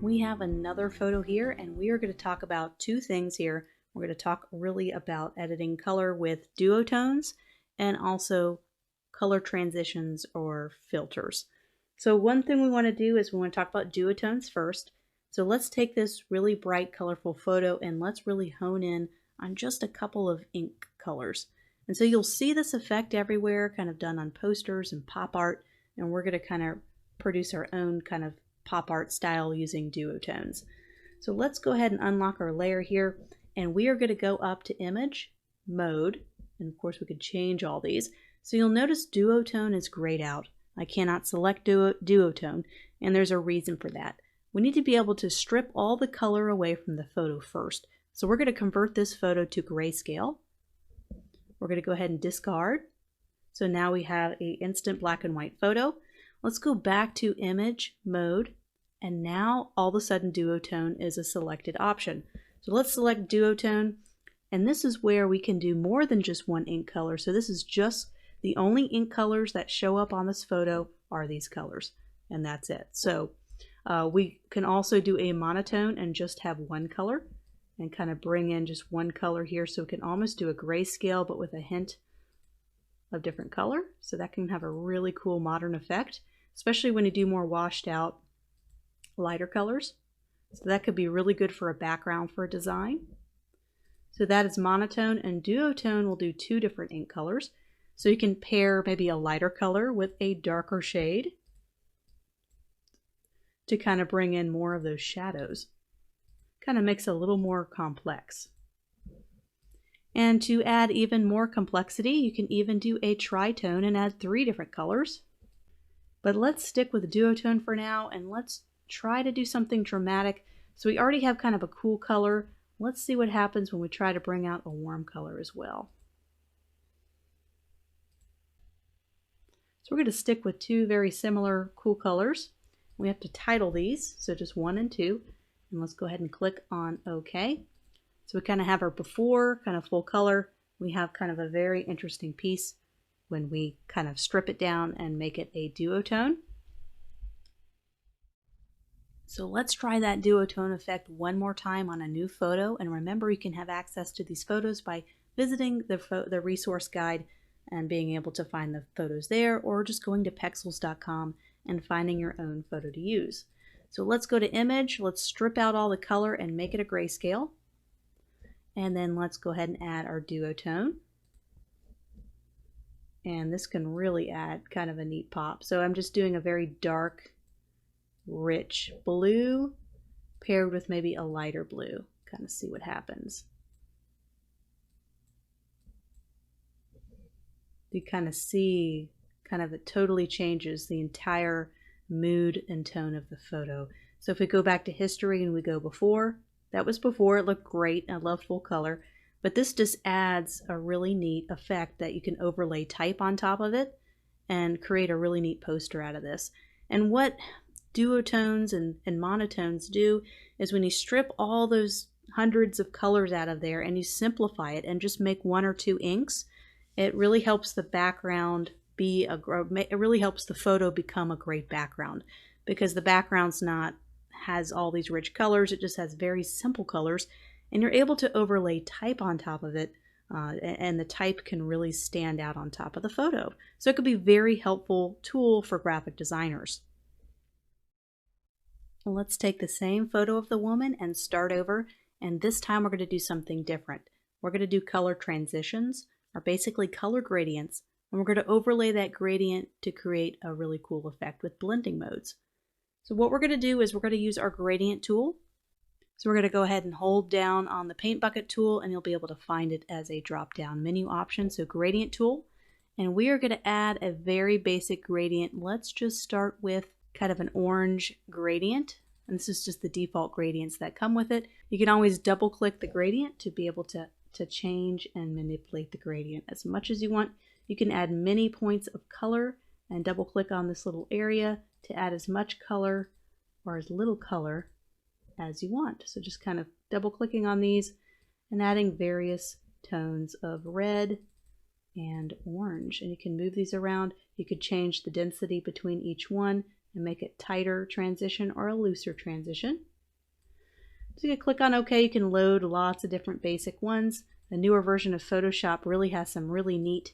we have another photo here, and we are going to talk about two things here. We're going to talk really about editing color with duotones and also color transitions or filters. So one thing we want to do is we want to talk about duotones first. So let's take this really bright, colorful photo and let's really hone in on just a couple of ink colors. And so you'll see this effect everywhere, kind of done on posters and pop art, and we're going to kind of produce our own kind of pop art style using duotones. So let's go ahead and unlock our layer here, and we are going to go up to Image, Mode, and of course we could change all these. So you'll notice duotone is grayed out. I cannot select duotone, and there's a reason for that. We need to be able to strip all the color away from the photo first. So we're going to convert this photo to grayscale. We're going to go ahead and discard. So now we have an instant black and white photo. Let's go back to Image, Mode, and now all of a sudden duotone is a selected option. So let's select duotone, and this is where we can do more than just one ink color. So this is just the only ink colors that show up on this photo are these colors, and that's it. So we can also do a monotone and just have one color and kind of bring in just one color here, so we can almost do a grayscale but with a hint of different color. So that can have a really cool modern effect, especially when you do more washed out lighter colors. So that could be really good for a background for a design. So that is monotone, and duotone will do two different ink colors. So you can pair maybe a lighter color with a darker shade to kind of bring in more of those shadows. Kind of makes it a little more complex. And to add even more complexity, you can even do a tritone and add 3 different colors. But let's stick with duotone for now, and let's try to do something dramatic. So we already have kind of a cool color. Let's see what happens when we try to bring out a warm color as well. So we're going to stick with 2 very similar cool colors. We have to title these, so just 1 and 2. And let's go ahead and click on OK. So we kind of have our before, kind of full color. We have kind of a very interesting piece when we kind of strip it down and make it a duotone. So let's try that duotone effect one more time on a new photo. And remember, you can have access to these photos by visiting the resource guide and being able to find the photos there, or just going to pexels.com and finding your own photo to use. So let's go to Image, let's strip out all the color and make it a grayscale. And then let's go ahead and add our duotone. And this can really add kind of a neat pop. So I'm just doing a very dark, rich blue paired with maybe a lighter blue. Kind of see what happens. You kind of see kind of it totally changes the entire mood and tone of the photo. So if we go back to history and we go before, that was before, it looked great. I love full color, but this just adds a really neat effect that you can overlay type on top of it and create a really neat poster out of this. And what duotones and monotones do is when you strip all those hundreds of colors out of there and you simplify it and just make 1 or 2 inks, it really helps the background it really helps the photo become a great background, because the background's not has all these rich colors, it just has very simple colors, and you're able to overlay type on top of it, and the type can really stand out on top of the photo. So it could be a very helpful tool for graphic designers. Let's take the same photo of the woman and start over, and this time we're going to do something different. We're going to do color transitions, or basically color gradients, and we're going to overlay that gradient to create a really cool effect with blending modes. So what we're going to do is we're going to use our gradient tool. So we're going to go ahead and hold down on the paint bucket tool, and you'll be able to find it as a drop down menu option. So gradient tool, and we are going to add a very basic gradient. Let's just start with kind of an orange gradient, and this is just the default gradients that come with it. You can always double click the gradient to be able to change and manipulate the gradient as much as you want. You can add many points of color and double click on this little area to add as much color or as little color as you want. So just kind of double clicking on these and adding various tones of red and orange. And you can move these around. You could change the density between each one and make it tighter transition or a looser transition. So you can click on OK. You can load lots of different basic ones. The newer version of Photoshop really has some really neat,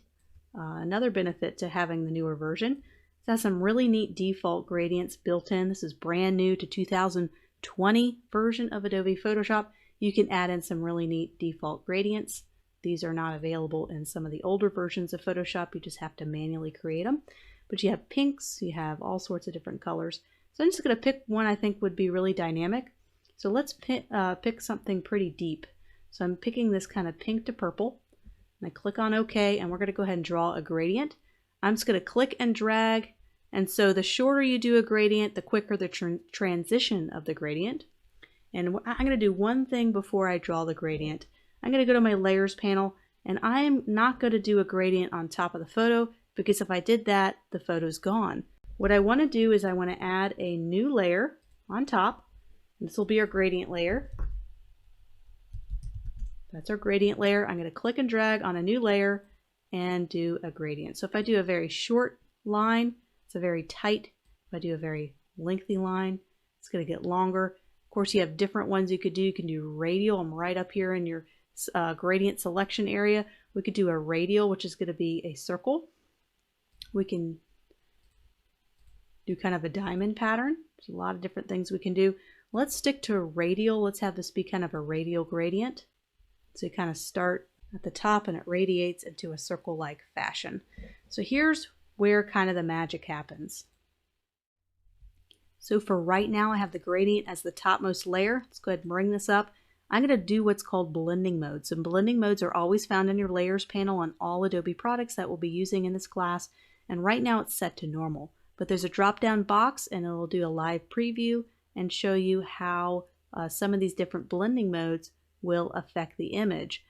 another benefit to having the newer version. It has some really neat default gradients built in. This is brand new to 2020 version of Adobe Photoshop. You can add in some really neat default gradients. These are not available in some of the older versions of Photoshop. You just have to manually create them. But you have pinks, you have all sorts of different colors. So I'm just going to pick one I think would be really dynamic. So let's pick something pretty deep. So I'm picking this kind of pink to purple. And I click on OK, and we're going to go ahead and draw a gradient. I'm just going to click and drag. And so the shorter you do a gradient, the quicker the transition of the gradient. And I'm going to do one thing before I draw the gradient. I'm going to go to my layers panel, and I'm not going to do a gradient on top of the photo, because if I did that, the photo's gone. What I want to do is I want to add a new layer on top. This will be our gradient layer. That's our gradient layer. I'm going to click and drag on a new layer and do a gradient. So if I do a very short line, it's a very tight. If I do a very lengthy line, it's going to get longer. Of course, you have different ones you could do. You can do radial. I'm right up here in your gradient selection area. We could do a radial, which is going to be a circle. We can do kind of a diamond pattern. There's a lot of different things we can do. Let's stick to radial. Let's have this be kind of a radial gradient. So you kind of start at the top and it radiates into a circle-like fashion. So here's where kind of the magic happens. So for right now, I have the gradient as the topmost layer. Let's go ahead and bring this up. I'm going to do what's called blending modes. And blending modes are always found in your layers panel on all Adobe products that we'll be using in this class. And right now it's set to normal. But there's a drop-down box and it'll do a live preview and show you how some of these different blending modes will affect the image.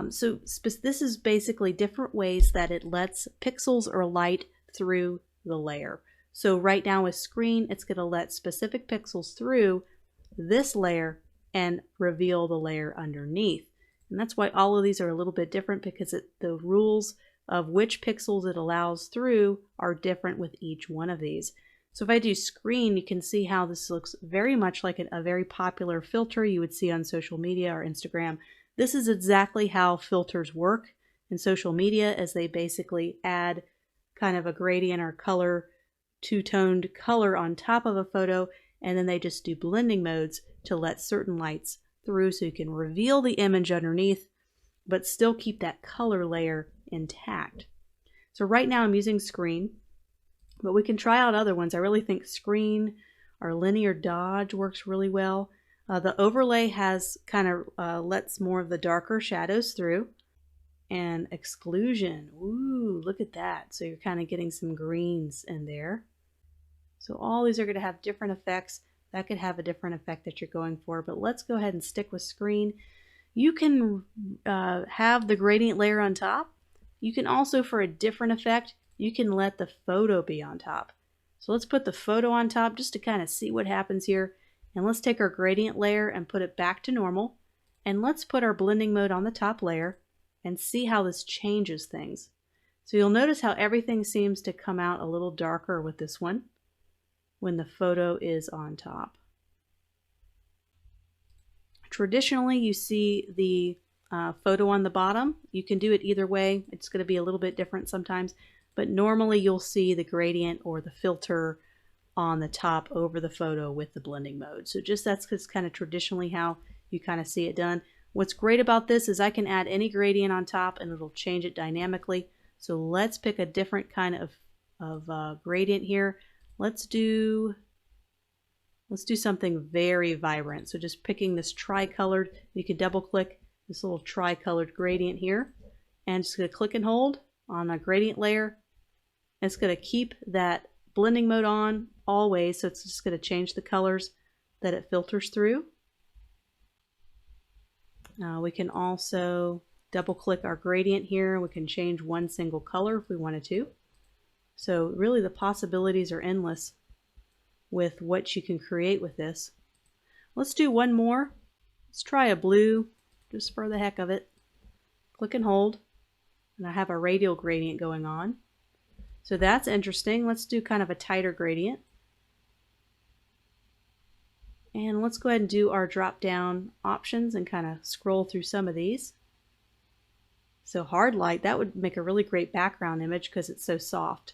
So this is basically different ways that it lets pixels or light through the layer. So right now with screen, it's going to let specific pixels through this layer and reveal the layer underneath. And that's why all of these are a little bit different, because the rules of which pixels it allows through are different with each one of these. So if I do screen, you can see how this looks very much like a very popular filter you would see on social media or Instagram. This is exactly how filters work in social media, as they basically add kind of a gradient or color, two-toned color on top of a photo, and then they just do blending modes to let certain lights through so you can reveal the image underneath, but still keep that color layer intact. So right now I'm using screen, but we can try out other ones. I really think screen or linear dodge works really well. The overlay has kind of lets more of the darker shadows through. And exclusion, ooh, look at that. So you're kind of getting some greens in there. So all these are going to have different effects. That could have a different effect that you're going for, but let's go ahead and stick with screen. You can have the gradient layer on top. You can also, for a different effect, you can let the photo be on top. So let's put the photo on top just to kind of see what happens here. And let's take our gradient layer and put it back to normal. And let's put our blending mode on the top layer and see how this changes things. So you'll notice how everything seems to come out a little darker with this one when the photo is on top. Traditionally, you see the photo on the bottom. You can do it either way. It's going to be a little bit different sometimes, but normally you'll see the gradient or the filter on the top over the photo with the blending mode. So that's kind of traditionally how you kind of see it done. What's great about this is I can add any gradient on top and it'll change it dynamically. So let's pick a different kind of gradient here. Let's do something very vibrant. So just picking this tri-colored, you can double click this little tri-colored gradient here, and just going to click and hold on a gradient layer. It's going to keep that blending mode on always, so it's just going to change the colors that it filters through. We can also double click our gradient here. We can change one single color if we wanted to. So really the possibilities are endless with what you can create with this. Let's do one more. Let's try a blue, just for the heck of it. Click and hold, and I have a radial gradient going on. So that's interesting. Let's do kind of a tighter gradient. And let's go ahead and do our drop down options and kind of scroll through some of these. So hard light, that would make a really great background image because it's so soft.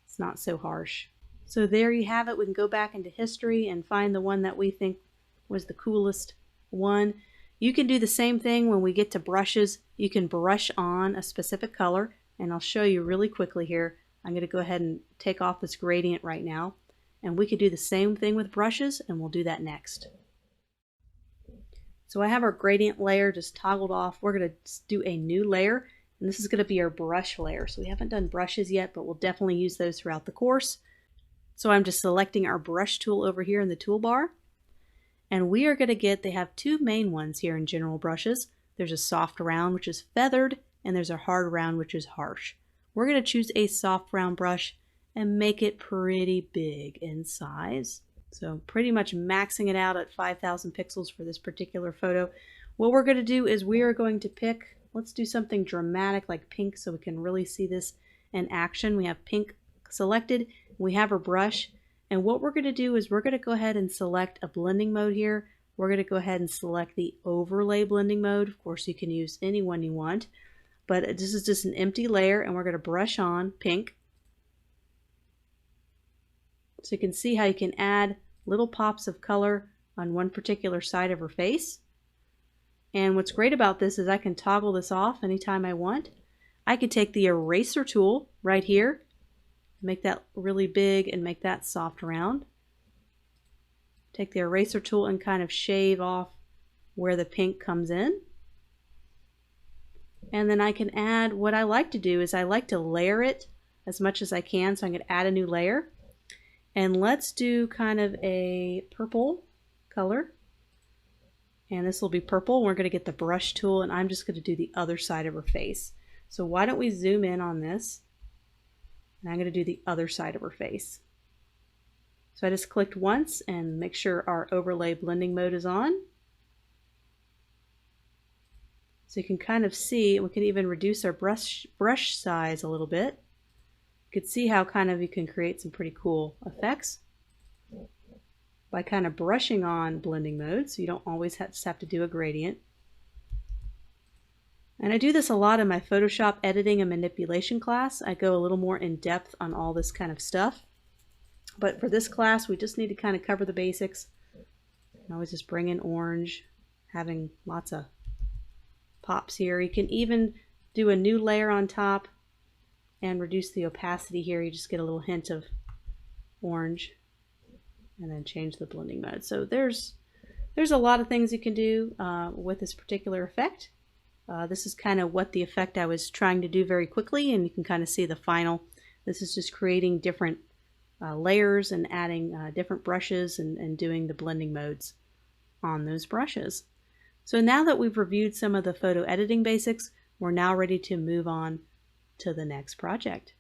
It's not so harsh. So there you have it. We can go back into history and find the one that we think was the coolest one. You can do the same thing when we get to brushes. You can brush on a specific color, and I'll show you really quickly here. I'm going to go ahead and take off this gradient right now, and we could do the same thing with brushes, and we'll do that next. So I have our gradient layer just toggled off. We're going to do a new layer, and this is going to be our brush layer. So we haven't done brushes yet, but we'll definitely use those throughout the course. So I'm just selecting our brush tool over here in the toolbar. And we are going to get, they have two main ones here in general brushes. There's a soft round, which is feathered, and there's a hard round, which is harsh. We're going to choose a soft round brush and make it pretty big in size. So pretty much maxing it out at 5,000 pixels for this particular photo. What we're going to do is we are going to pick, let's do something dramatic like pink so we can really see this in action. We have pink selected, we have our brush. And what we're going to do is we're going to go ahead and select a blending mode here. We're going to go ahead and select the overlay blending mode. Of course, you can use any one you want, but this is just an empty layer, and we're going to brush on pink. So you can see how you can add little pops of color on one particular side of her face. And what's great about this is I can toggle this off anytime I want. I could take the eraser tool right here, make that really big and make that soft round. Take the eraser tool and kind of shave off where the pink comes in. And then I can add, what I like to do is I like to layer it as much as I can. So I'm going to add a new layer. And let's do kind of a purple color. And this will be purple. We're going to get the brush tool, and I'm just going to do the other side of her face. So why don't we zoom in on this? And I'm going to do the other side of her face. So I just clicked once and make sure our overlay blending mode is on. So you can kind of see, we can even reduce our brush size a little bit. You can see how kind of you can create some pretty cool effects by kind of brushing on blending mode, so you don't always have to do a gradient. And I do this a lot in my Photoshop editing and manipulation class. I go a little more in depth on all this kind of stuff. But for this class, we just need to kind of cover the basics. You can always just bring in orange, having lots of pops here. You can even do a new layer on top and reduce the opacity here. You just get a little hint of orange and then change the blending mode. So there's a lot of things you can do with this particular effect. This is kind of what the effect I was trying to do very quickly, and you can kind of see the final. This is just creating different layers and adding different brushes and doing the blending modes on those brushes. So now that we've reviewed some of the photo editing basics, we're now ready to move on to the next project.